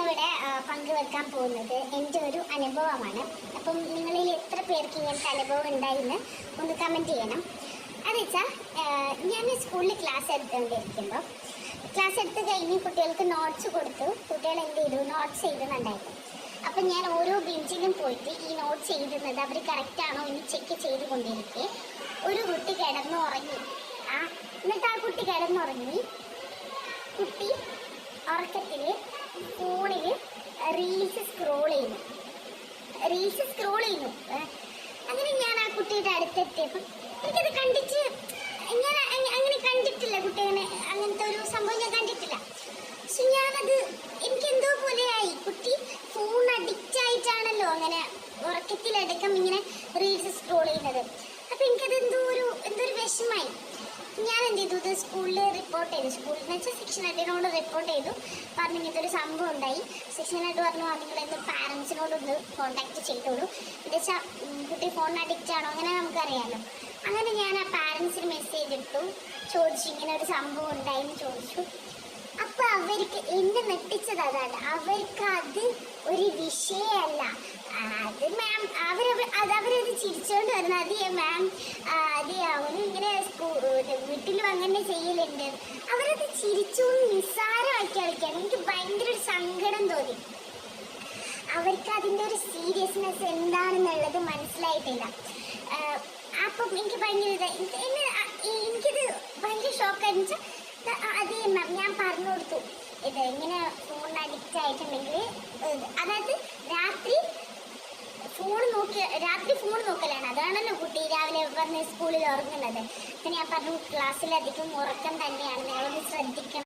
ഞാനിവിടെ പങ്കുവെക്കാൻ പോകുന്നത് എൻ്റെ ഒരു അനുഭവമാണ്. അപ്പം നിങ്ങളിൽ എത്ര പേർക്ക് ഇങ്ങനത്തെ അനുഭവം ഉണ്ടായിന്ന് ഒന്ന് കമൻറ്റ് ചെയ്യണം. അത് വെച്ചാൽ ഞാൻ സ്കൂളിൽ ക്ലാസ് എടുത്തുകൊണ്ടിരിക്കുമ്പോൾ ക്ലാസ് എടുത്ത് കഴിഞ്ഞ് കുട്ടികൾക്ക് നോട്ട്സ് കൊടുത്തു. കുട്ടികൾ എന്ത് ചെയ്തു, നോട്ട്സ് എഴുതുന്നുണ്ടായിരുന്നു. അപ്പം ഞാൻ ഓരോ ബെഞ്ചിലും പോയിട്ട് ഈ നോട്ട്സ് എഴുതുന്നത് അവർ കറക്റ്റാണോ എന്ന് ചെക്ക് ചെയ്തുകൊണ്ടിരിക്കെ ഒരു കുട്ടി കിടന്നുറങ്ങി. എന്നിട്ട് ആ കുട്ടി കിടന്നുറങ്ങി. കുട്ടി ഉറക്കത്തിൽ ഫോണിൽ റീൽസ് സ്ക്രോൾ ചെയ്യുന്നു. അങ്ങനെ ഞാൻ ആ കുട്ടിയുടെ അടുത്തെത്തിയപ്പം എനിക്കത് കണ്ടിട്ട് ഞാൻ അങ്ങനെ കണ്ടിട്ടില്ല. കുട്ടി അങ്ങനത്തെ ഒരു സംഭവം ഞാൻ കണ്ടിട്ടില്ല. പക്ഷെ ഞാനത് എനിക്കെന്തോ പോലെയായി. കുട്ടി ഫോൺ അഡിക്റ്റ് ആയിട്ടാണല്ലോ അങ്ങനെ ഉറക്കത്തിലടക്കം ഇങ്ങനെ റീൽസ് സ്ക്രോൾ ചെയ്യുന്നത്. അപ്പം എനിക്കത് എന്തോ ഒരു വിഷമായി. ഞാൻ എന്ത് ചെയ്തു, ഇത് സ്കൂളിൽ റിപ്പോർട്ട് ചെയ്തു. സ്കൂളിൽ എന്ന് വെച്ചാൽ സെക്ഷൻ ഹെഡിനോട് റിപ്പോർട്ട് ചെയ്തു. പറഞ്ഞു ഇങ്ങനത്തെ ഒരു സംഭവം ഉണ്ടായി. സെക്ഷൻ ഹെഡ് പറഞ്ഞു നിങ്ങളെന്ത് പാരൻസിനോടൊന്ന് കോൺടാക്ട് ചെയ്തോളൂ. എന്താ വെച്ചാൽ കുട്ടി ഫോൺ അഡിക്റ്റ് ആണോ അങ്ങനെ നമുക്കറിയാമല്ലോ. അങ്ങനെ ഞാൻ ആ പാരൻസിന് മെസ്സേജ് ഇട്ടു, ചോദിച്ചു ഇങ്ങനെ ഒരു സംഭവം ഉണ്ടായിന്ന് ചോദിച്ചു. അപ്പം അവർക്ക് എന്നെ നെട്ടിച്ചത് അതാണ്. അവർക്ക് അത് ഒരു വിഷയമല്ല. അത് മാം അവരത് ചിരിച്ചോണ്ട് വരുന്നത്. അതെ മാം, അതെ അവനും ഇങ്ങനെ വീട്ടിലും അങ്ങനെ ചെയ്യലുണ്ട്. അവരത് ചിരിച്ചോണ്ട് നിസ്സാരമാക്കി കളിക്കുകയാണ്. എനിക്ക് ഭയങ്കര ഒരു സങ്കടം തോന്നി. അവർക്ക് അതിൻ്റെ ഒരു സീരിയസ്നെസ് എന്താണെന്നുള്ളത് മനസ്സിലായിട്ടില്ല. അപ്പം എനിക്ക് ഭയങ്കര എനിക്കിത് ഭയങ്കര ഷോക്കായിരുന്നു. വെച്ചാൽ അതേ മാം ഞാൻ പറഞ്ഞു കൊടുത്തു, ഇത് ഇങ്ങനെ ഫോൺ അഡിക്റ്റ് ആയിട്ടുണ്ടെങ്കിൽ അതായത് രാത്രി ഫോൺ നോക്കലാണ്. അതാണല്ലോ കുട്ടി രാവിലെ വന്ന് സ്കൂളിൽ ഉറങ്ങുന്നത്. അപ്പം ഞാൻ പറഞ്ഞു ക്ലാസ്സിലധികം ഉറക്കം തന്നെയാണ്, നിങ്ങളൊന്ന് ശ്രദ്ധിക്കണം.